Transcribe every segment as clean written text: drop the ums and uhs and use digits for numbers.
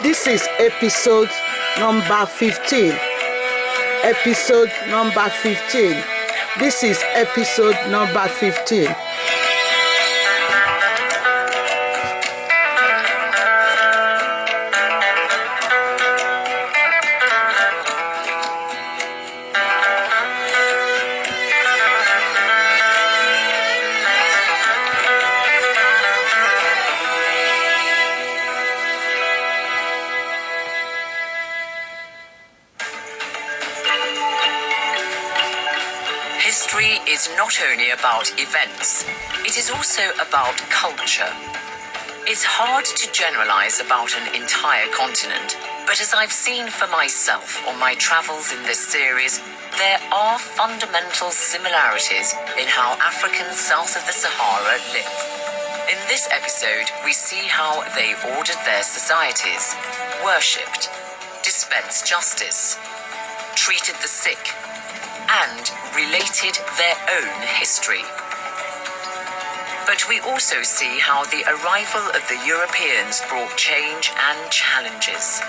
This is episode number 15. Episode number 15. This is episode number 15. History is not only about events, it is also about culture. It's hard to generalize about an entire continent, but as I've seen for myself on my travels in this series, there are fundamental similarities in how Africans south of the Sahara live. In this episode, we see how they ordered their societies, worshipped, dispensed justice, treated the sick, and related their own history. But we also see how the arrival of the Europeans brought change and challenges.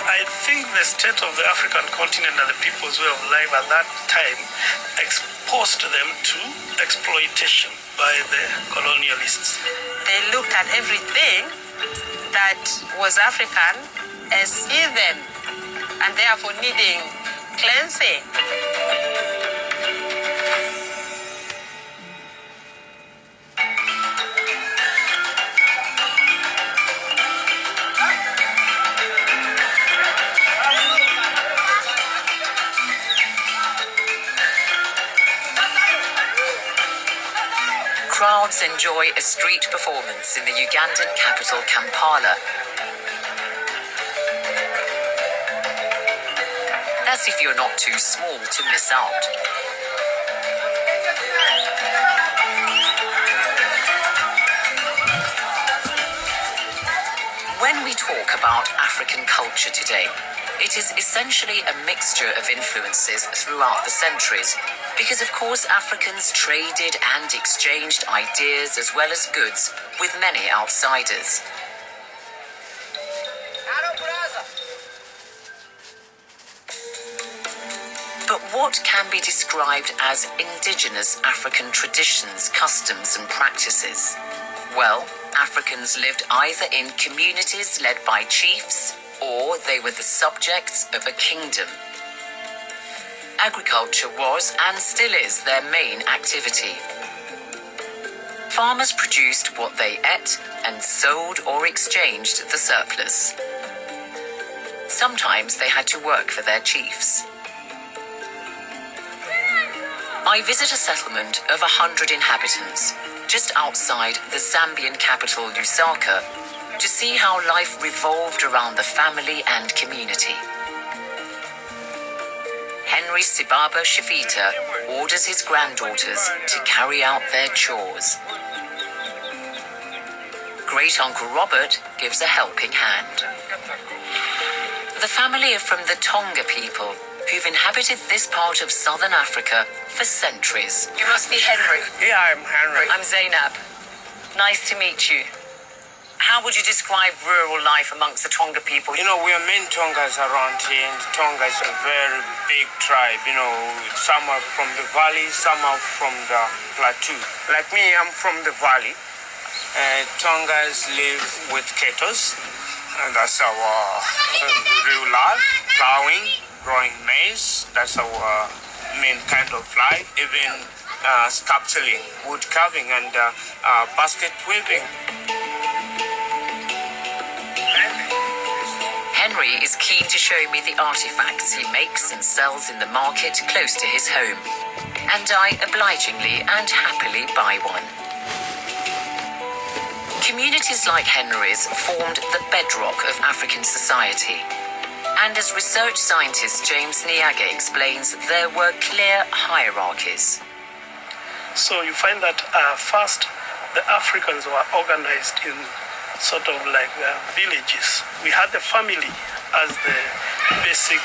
I think the state of the African continent and the people's way of life at that time exposed them to exploitation by the colonialists. They looked at everything that was African as heathen and therefore needing cleansing. Crowds enjoy a street performance in the Ugandan capital Kampala. As if you're not too small to miss out. When we talk about African culture today, it is essentially a mixture of influences throughout the centuries, because of course Africans traded and exchanged ideas as well as goods with many outsiders. But what can be described as indigenous African traditions, customs and practices? Well, Africans lived either in communities led by chiefs or they were the subjects of a kingdom. Agriculture was and still is their main activity. Farmers produced what they ate and sold or exchanged the surplus. Sometimes they had to work for their chiefs. I visit a settlement of 100 inhabitants, just outside the Zambian capital Lusaka, to see how life revolved around the family and community. Henry Sibaba Shifita orders his granddaughters to carry out their chores. Great-uncle Robert gives a helping hand. The family are from the Tonga people, who've inhabited this part of southern Africa for centuries. You must be Henry. Yeah, I'm Henry. I'm Zainab. Nice to meet you. How would you describe rural life amongst the Tonga people? You know, we are main Tongas around here, and Tonga is a very big tribe. You know, some are from the valley, some are from the plateau. Like me, I'm from the valley. Tongas live with cattle, and that's our real life. Plowing, growing maize, that's our main kind of life. Even sculpturing, wood carving, and basket weaving. Henry is keen to show me the artifacts he makes and sells in the market close to his home, and I obligingly and happily buy one. Communities like Henry's formed the bedrock of African society, and as research scientist James Niaga explains, there were clear hierarchies. So you find that first, the Africans were organized in sort of like villages. We had the family as the basic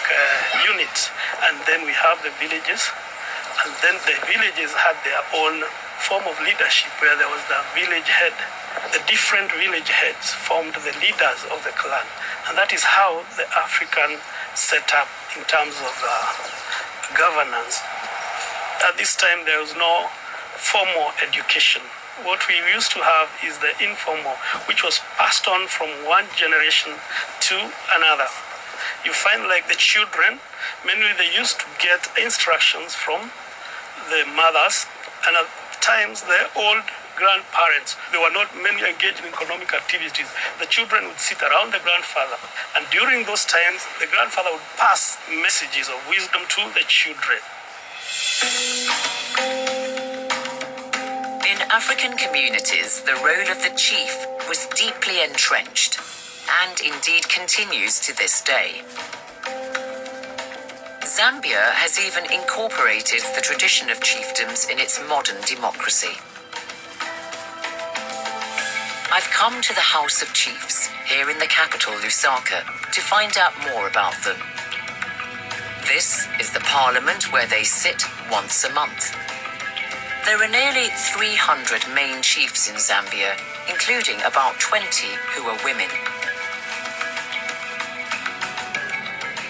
unit, and then we have the villages, and then the villages had their own form of leadership where there was the village head. The different village heads formed the leaders of the clan. And that is how the African set up in terms of governance. At this time, there was no formal education. What we used to have is the informal, which was passed on from one generation to another. You find like the children, mainly they used to get instructions from the mothers, and at times the old grandparents, they were not mainly engaged in economic activities. The children would sit around the grandfather, and during those times, the grandfather would pass messages of wisdom to the children. In African communities, the role of the chief was deeply entrenched and indeed continues to this day. Zambia has even incorporated the tradition of chiefdoms in its modern democracy. I've come to the House of Chiefs here in the capital, Lusaka, to find out more about them. This is the parliament where they sit once a month. There are nearly 300 main chiefs in Zambia, including about 20 who are women.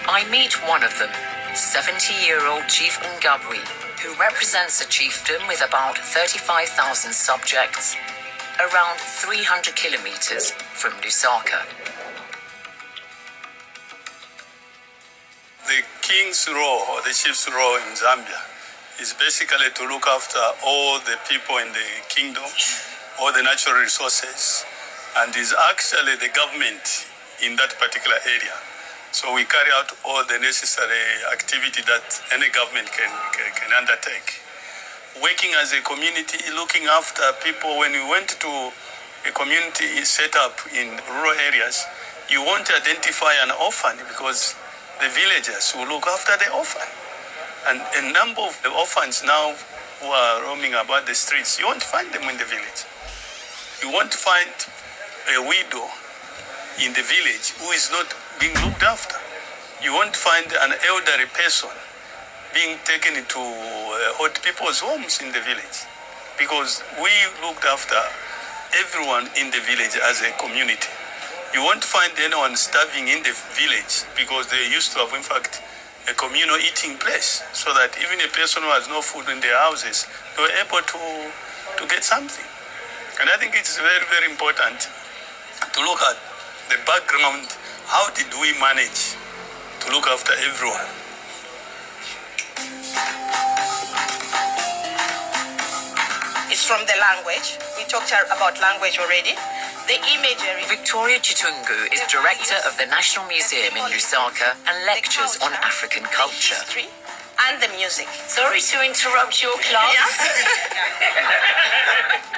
I meet one of them, 70-year-old Chief Ngabwi, who represents a chiefdom with about 35,000 subjects, around 300 kilometers from Lusaka. The king's role, or the chief's role in Zambia, is basically to look after all the people in the kingdom, all the natural resources, and is actually the government in that particular area. So we carry out all the necessary activity that any government can undertake. Working as a community, looking after people. When we went to a community set up in rural areas, you won't identify an orphan because the villagers will look after the orphan. And a number of the orphans now who are roaming about the streets, you won't find them in the village. You won't find a widow in the village who is not being looked after. You won't find an elderly person being taken to old people's homes in the village, because we looked after everyone in the village as a community. You won't find anyone starving in the village because they used to have, in fact, a communal eating place, so that even a person who has no food in their houses, they were able to get something. And I think it's very, very important to look at the background. How did we manage to look after everyone? It's from the language. We talked about language already. The imagery. Victoria Chitungu is director of the National Museum in Lusaka and lectures on African culture. History and the music. Sorry to interrupt your class.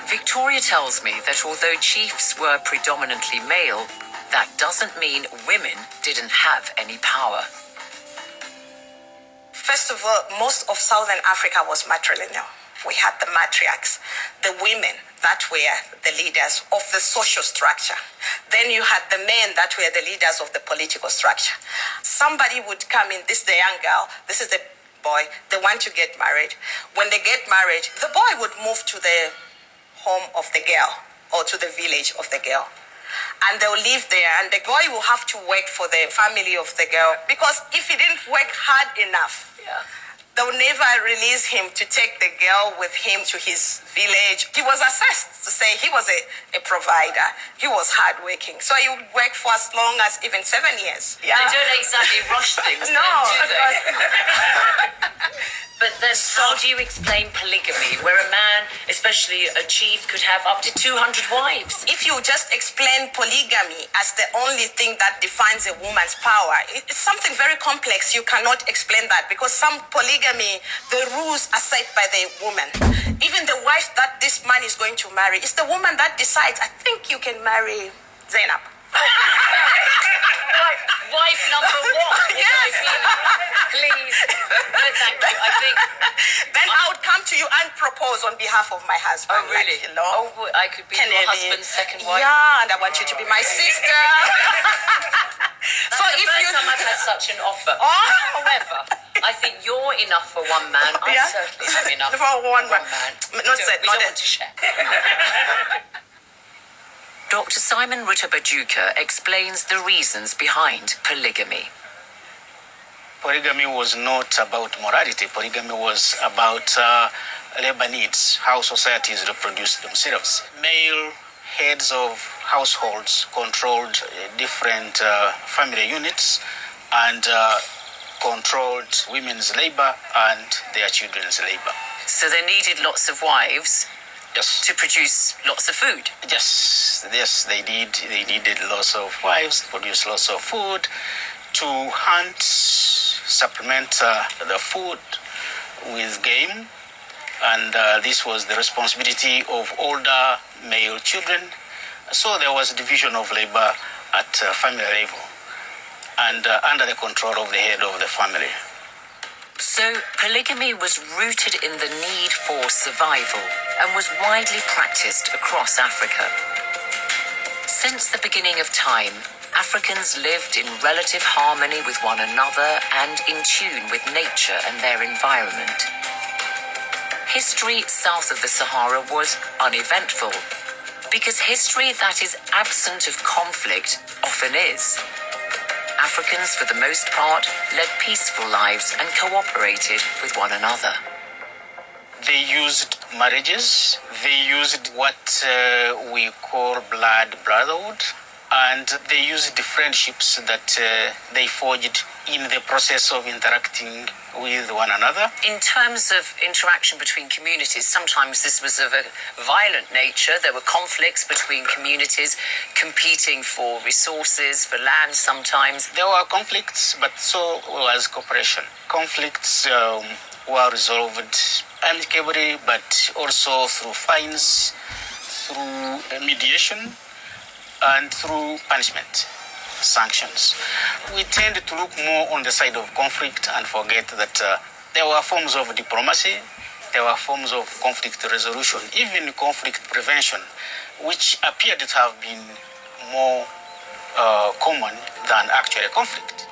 Victoria tells me that although chiefs were predominantly male, that doesn't mean women didn't have any power. First of all, most of Southern Africa was matrilineal. We had the matriarchs, the women that were the leaders of the social structure. Then you had the men that were the leaders of the political structure. Somebody would come in, this is the young girl, this is the boy, they want to get married. When they get married, the boy would move to the home of the girl or to the village of the girl. And they'll live there, and the boy will have to work for the family of the girl, because if he didn't work hard enough, they'll never release him to take the girl with him to his village. He was assessed to say he was a provider. He was hardworking. So he would work for as long as even 7 years. They don't exactly rush things, No. then, do they? But then how do you explain polygamy, where a man, especially a chief, could have up to 200 wives? If you just explain polygamy as the only thing that defines a woman's power, it's something very complex. You cannot explain that, because some polygamy, the rules are set by the woman. Even the wife that this man is going to marry, it's the woman that decides, I think you can marry Zainab. Wife number one. Yes. Please. No, thank you. I think. Then I would come to you and propose on behalf of my husband. Oh, really? Like, you know, I could be your husband's second wife. Yeah, and I want you to be my sister. So That's the if first you time I've had such an offer. Oh. However, I think you're enough for one man. I Yeah. certainly am enough For one man. man. Not we said, don't not want to share. Dr. Simon Rutabajuka explains the reasons behind polygamy. Polygamy was not about morality. Polygamy was about labor needs, how societies reproduce themselves. Male heads of households controlled different family units and controlled women's labor and their children's labor. So they needed lots of wives Yes. to produce lots of food. Yes, they did. They needed lots of wives, produce lots of food, to hunt, supplement the food with game, and this was the responsibility of older male children. So there was division of labor at family level and under the control of the head of the family. So polygamy was rooted in the need for survival and was widely practiced across Africa. Since the beginning of time, Africans lived in relative harmony with one another and in tune with nature and their environment. History south of the Sahara was uneventful, because history that is absent of conflict often is. Africans, for the most part, led peaceful lives and cooperated with one another. They used marriages, they used what we call blood brotherhood, and they used the friendships that they forged in the process of interacting with one another. In terms of interaction between communities, sometimes this was of a violent nature. There were conflicts between communities competing for resources, for land sometimes. There were conflicts, but so was cooperation. Conflicts were resolved amicably, but also through fines, through mediation, and through punishment, sanctions. We tend to look more on the side of conflict and forget that there were forms of diplomacy, there were forms of conflict resolution, even conflict prevention, which appeared to have been more common than actually conflict.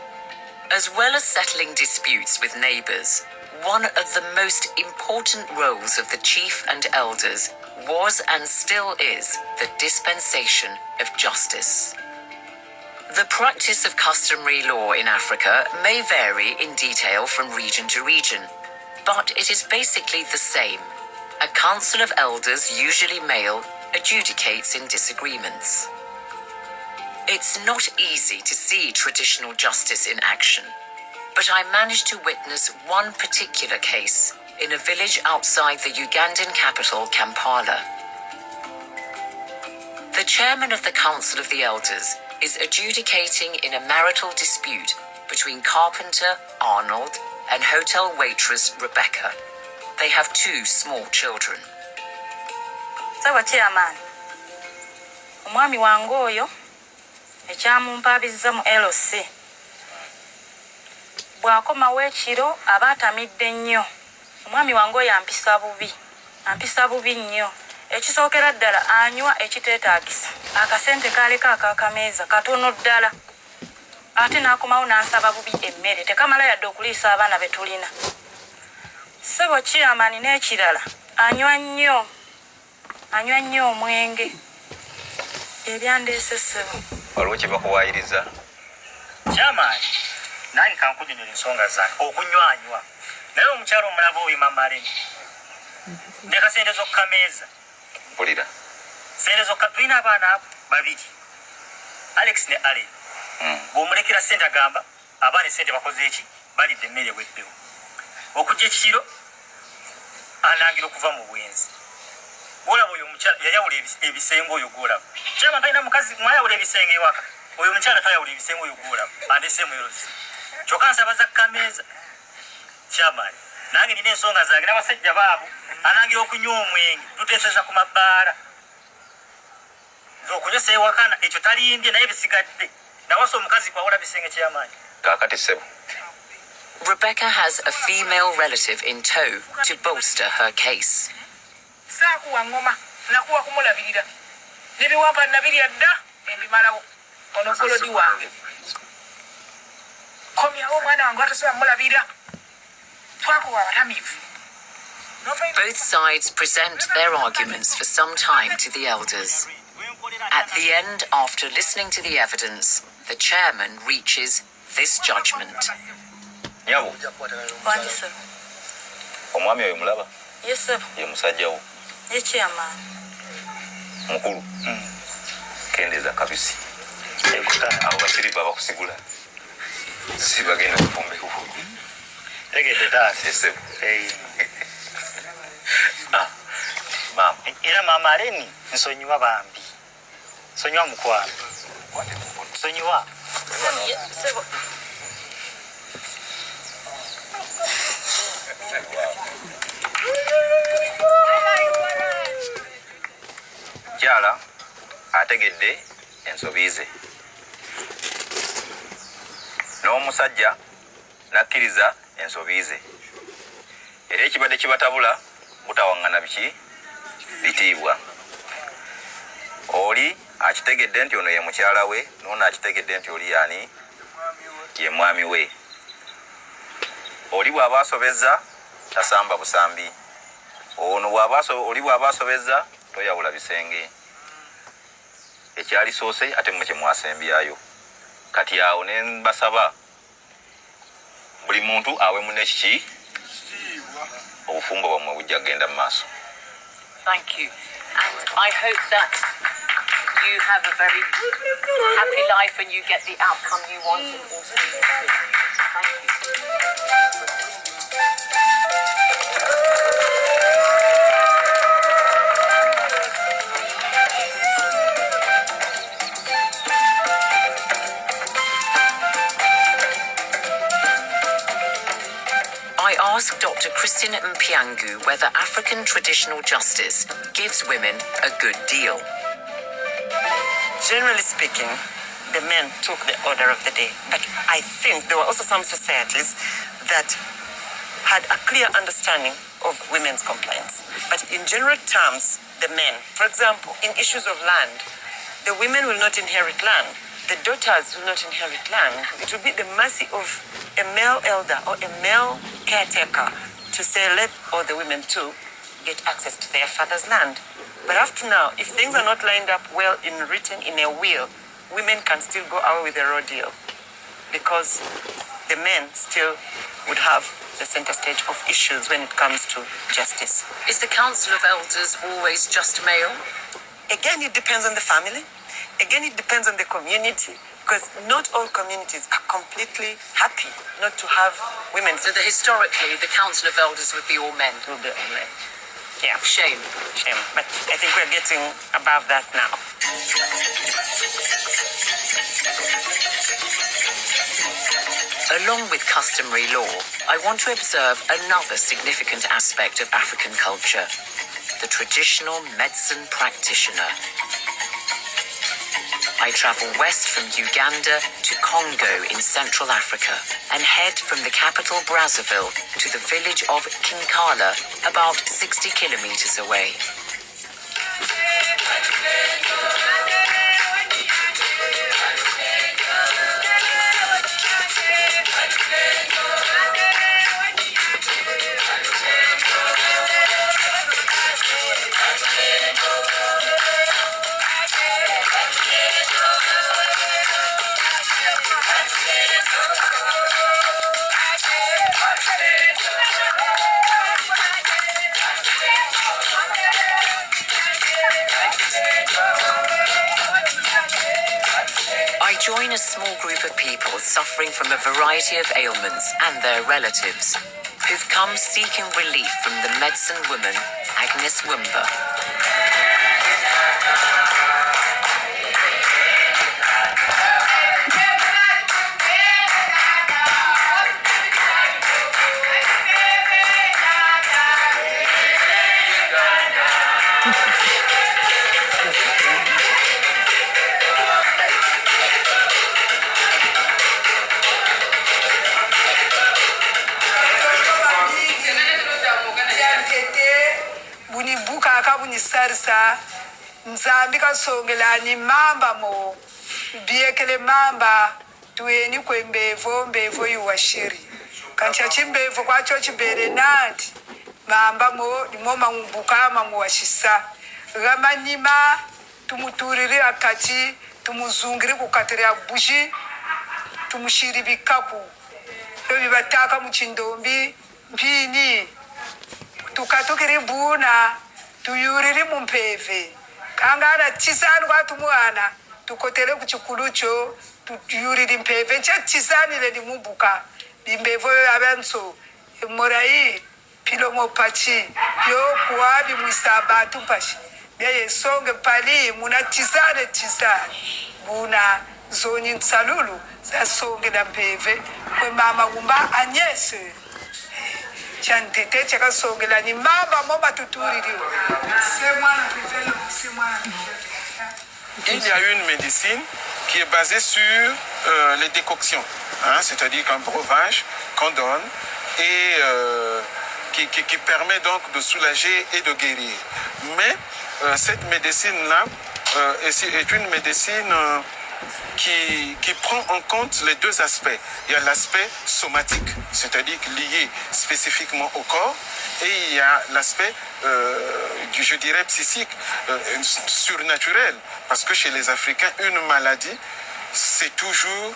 As well as settling disputes with neighbours, one of the most important roles of the chief and elders was and still is the dispensation of justice. The practice of customary law in Africa may vary in detail from region to region, but it is basically the same. A council of elders, usually male, adjudicates in disagreements. It's not easy to see traditional justice in action, but I managed to witness one particular case in a village outside the Ugandan capital, Kampala. The chairman of the Council of the Elders is adjudicating in a marital dispute between carpenter Arnold and hotel waitress Rebecca. They have 2 small children. Sawa chairman, omwami wange oyo ekyamumpaabizza mu LC bw'akomawo ekiro aba atamidde nnyo. Omwami wange oyo ampisa bubi nnyo. Ekisookera ddala anywa ekiteetaagisa, akasente kaaleka ak'akameeza katono ddala, ate n'akomawo n'ansaba bubi emmere, tekamala yadde okuliisa abaana be tulina. Ssebo chairman n'ekirala anywa nnyo omwenge. Ebyandeese ssebo. Waliwo kye bakuwaayiriza? Chairman, nange kankunyonyola ensonga zange okunywa. Naye omukyalo omulaba oyo mamale ne kasente z'okukameeza. Mpulira. Sente zokka tulina abaana abo 2, Alex ne Allen. Bw'omulekera ssente agamba abaana essente bakoze eki, balidde emmere w'ebbewo. Okujja ekiro anangira okuva mu bwenzi. Olaba oyo omukyala yayawula ebisenge oyo gwolaba. Chairman talina mukazi mwayawula ebisenge ewaka. Oyo omukyala tayawula ebisenge oyo gwolaba. Andeseemu erozi. Kyokka nsabaza kukameeza. Chairman, nange nina ensonga zange n'abasajja baabo anangira okunywa omwenge tuteeseza ku mabbaala. Nze okunywesa ewakana ekyo talimbye naye bisigadde. Nawasa omukazi kwawula bisenge Chairman. Kaakati ssebo. Rebecca has a female relative in tow to bolster her case. Saakuwa ngoma nakuwa kumulabirira. Nebiwampa nabirya dda embimalawo. Ono kolodi wange. komyawo omwana wange watasobola mulabira twakuwa abatamiivu. Both sides present their arguments for some time to the elders. At the end, after listening to the evidence, the chairman reaches this judgment. Nyabo. Wangi sir. Omwami oyo mulaba? Yes sir. Ye musajja wo. Ye chairman. Mukulu. Kendeza kabisi. Abo basiriva bakusigula. Si bagenda kufumba kufu. Tegedde taasi. Yes sir. Mama. Era mama aleni nsonyiwa bambi. Nsonyiwa mukwano. Nsonyiwa. Sebo. Kyala ategedde ensobi ze. N'omusajja n'akkiriza ensobi ze. Era ekibadde kibatabula butawaŋŋana biki bitiibwa. Oli akitegedde nti ono ye mukyala we, n'ono akitegedde nti oli yani ye mwami we. Oli bw'aba asobezza tasamba busambi. Ono oli bw'aba asobezza toyawula bisenge. Ekyalisoose ate mmwe kye mwasembyayo. Kati awo ne mbasaba buli muntu awe munne kiki obufumbo bwamwe bujja kgenda mu maaso. Thank you. And I hope that you have a very happy life and you get the outcome you want and also you too. Thank you. I asked Dr. Christine Mpiangu whether African traditional justice gives women a good deal. Generally speaking, the men took the order of the day. But I think there were also some societies that had a clear understanding of women's complaints. But in general terms, the men, for example, in issues of land, the women will not inherit land. The daughters will not inherit land. It will be the mercy of a male elder or a male caretaker to say, let all the women too get access to their father's land. But up to now, if things are not lined up well in written in a will, women can still go away with a raw deal because the men still would have the center stage of issues when it comes to justice. Is the Council of Elders always just male? Again, it depends on the family. Again, it depends on the community, because not all communities are completely happy not to have women. So historically, the Council of Elders would be all men? Will be all men. Yeah. Shame. Shame. But I think we're getting above that now. Along with customary law, I want to observe another significant aspect of African culture, the traditional medicine practitioner. I travel west from Uganda to Congo in Central Africa and head from the capital Brazzaville to the village of Kinkala, about 60 kilometers away. I join a small group of people suffering from a variety of ailments and their relatives, who've come seeking relief from the medicine woman, Agnes Wumba. sarsa mzambi kasongelani mamba mo biekele mamba tueni kwembevo mbevo yuwashiri kancha chimbevo kwacho chibere nati mamba mo limo mangubukama muwashisa gamanyima tumuturiri akati tumuzungiri kukatira bushi tumushiri bikaku yobi bataka muchindombi mpini tukatukiri buna tuyuriri mumpeve kangana tisani kwatumuana tukotele kuchikulucho tuyuriri mpeve nche tisani le limubuka bimbevo yo abenso morai pilomo pachi yo kuwabi muisaba tupashi beye songe pali muna tisane buna zoni nsalulu za songe da mpeve kwe mama gumba anyese chantete chaka songe la ni mamba momba tuturi dio semwana pivelo semwana. Il y a une médecine qui est basée sur les décoctions, hein, c'est-à-dire qu'un breuvage qu'on donne et qui permet donc de soulager et de guérir. Mais cette médecine-là est une médecine qui prend en compte les deux aspects. Il y a l'aspect somatique, c'est-à-dire lié spécifiquement au corps, et il y a l'aspect, je dirais, psychique, surnaturel. Parce que chez les Africains, une maladie, c'est toujours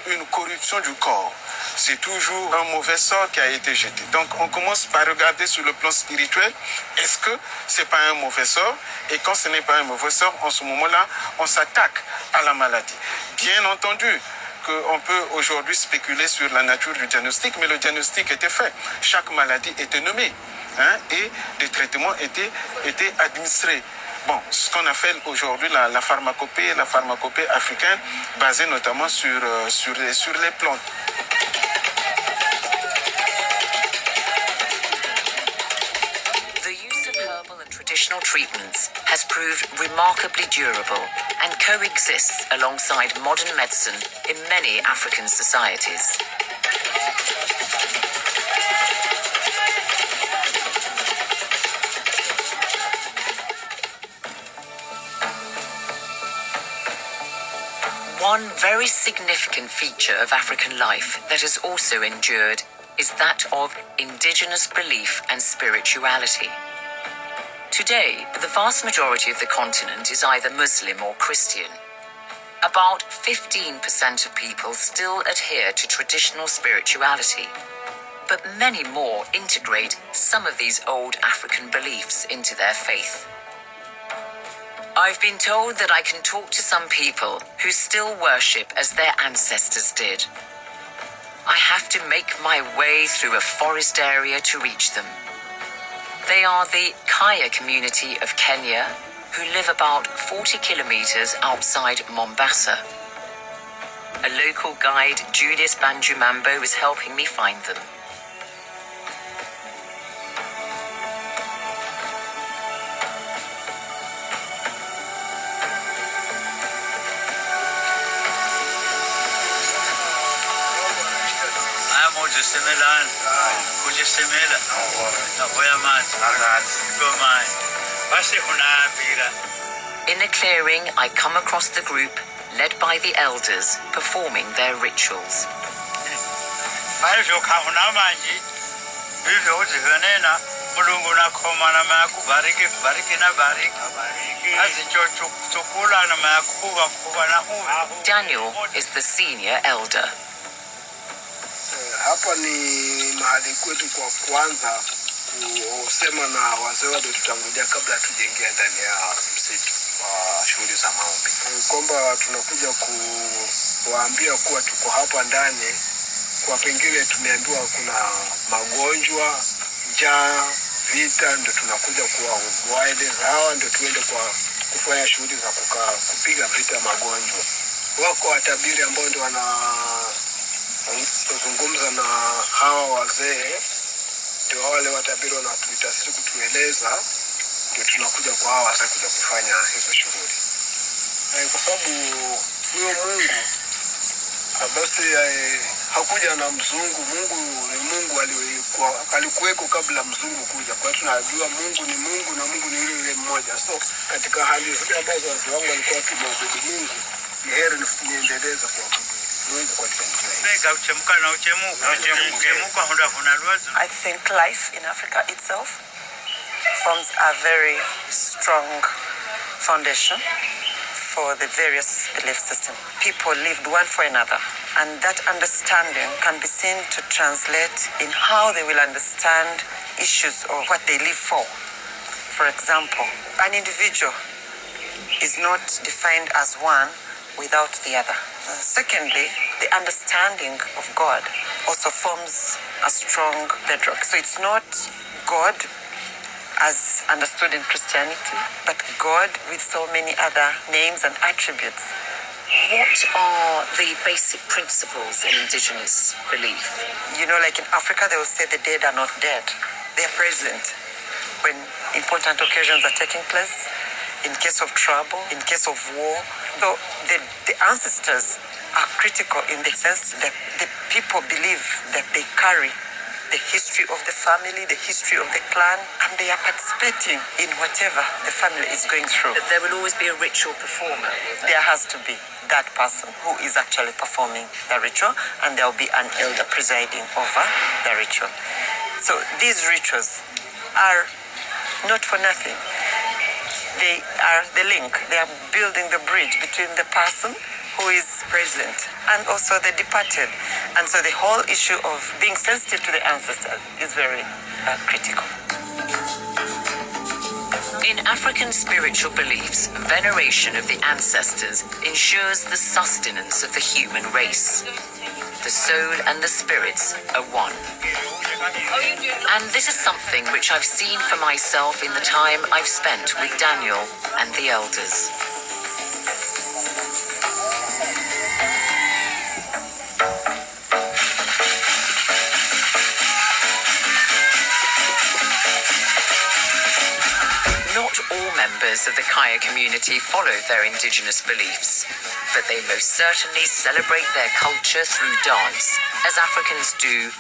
une corruption du corps. C'est toujours un mauvais sort qui a été jeté. Donc on commence par regarder sur le plan spirituel, est-ce que ce n'est pas un mauvais sort? Et quand ce n'est pas un mauvais sort, en ce moment-là, on s'attaque à la maladie. Bien entendu qu'on peut aujourd'hui spéculer sur la nature du diagnostic, mais le diagnostic était fait. Chaque maladie était nommée, hein, et des traitements étaient administrés. Bon, ce qu'on appelle aujourd'hui la pharmacopée africaine, basée notamment sur les plantes. The use of herbal and traditional treatments has proved remarkably durable and coexists alongside modern medicine in many African societies. One very significant feature of African life that has also endured is that of indigenous belief and spirituality. Today, the vast majority of the continent is either Muslim or Christian. About 15% of people still adhere to traditional spirituality, but many more integrate some of these old African beliefs into their faith. I've been told that I can talk to some people who still worship as their ancestors did. I have to make my way through a forest area to reach them. They are the Kaya community of Kenya, who live about 40 kilometers outside Mombasa. A local guide, Julius Banjumambo, is helping me find them. In the clearing, I come across the group led by the elders performing their rituals. Daniel is the senior elder. Hapa ni mahali kwetu kwa kwanza kusema na wazee waliotutangulia kabla hatujaingia ndani ya msitu wa shughuli za maombi. Kwamba tunakuja kuwaambia kuwa tuko hapa ndani kwa pengine tumeambiwa kuna magonjwa, njaa, vita, ndio tunakuja kuwaeleza hawa ndio tuende kwa kufanya shughuli za kupiga vita magonjwa. Wako watabiri ambao ndio kuzungumza na hawa wazee, ndio wale watabiri wanatuita sisi kutueleza, ndio tunakuja kwa hawa wazee kuja kufanya hizo shughuli. Kwa sababu huyo Mungu basi hakuja na mzungu. Mungu ni Mungu alikuweko kabla mzungu kuja. Kwa hiyo tunajua Mungu ni Mungu na Mungu ni yule mmoja. So katika hali zile ambazo wazee wangu walikuwa wakimwabudu Mungu, ni heri niendeleze kuabudu. tulungi katika njia hii. I think life in Africa itself forms a very strong foundation for the various belief systems. People lived one for another, and that understanding can be seen to translate in how they will understand issues of what they live for. For example, an individual is not defined as one without the other. Secondly, the understanding of God also forms a strong bedrock. So it's not God as understood in Christianity, but God with so many other names and attributes. What are the basic principles in indigenous belief? You know, like in Africa, they will say the dead are not dead. They are present when important occasions are taking place, in case of trouble, in case of war. So the ancestors are critical in the sense that the people believe that they carry the history of the family, the history of the clan, and they are participating in whatever the family is going through. But there will always be a ritual performer. There has to be that person who is actually performing the ritual, and there will be an elder presiding over the ritual. So these rituals are not for nothing. They are the link. They are building the bridge between the person who is present and also the departed. And so the whole issue of being sensitive to the ancestors is very critical. In African spiritual beliefs, veneration of the ancestors ensures the sustenance of the human race. The soul and the spirits are one. And this is something which I've seen for myself in the time I've spent with Daniel and the elders. Not all members of the Kaya community follow their indigenous beliefs, but they most certainly celebrate their culture through dance, as Africans do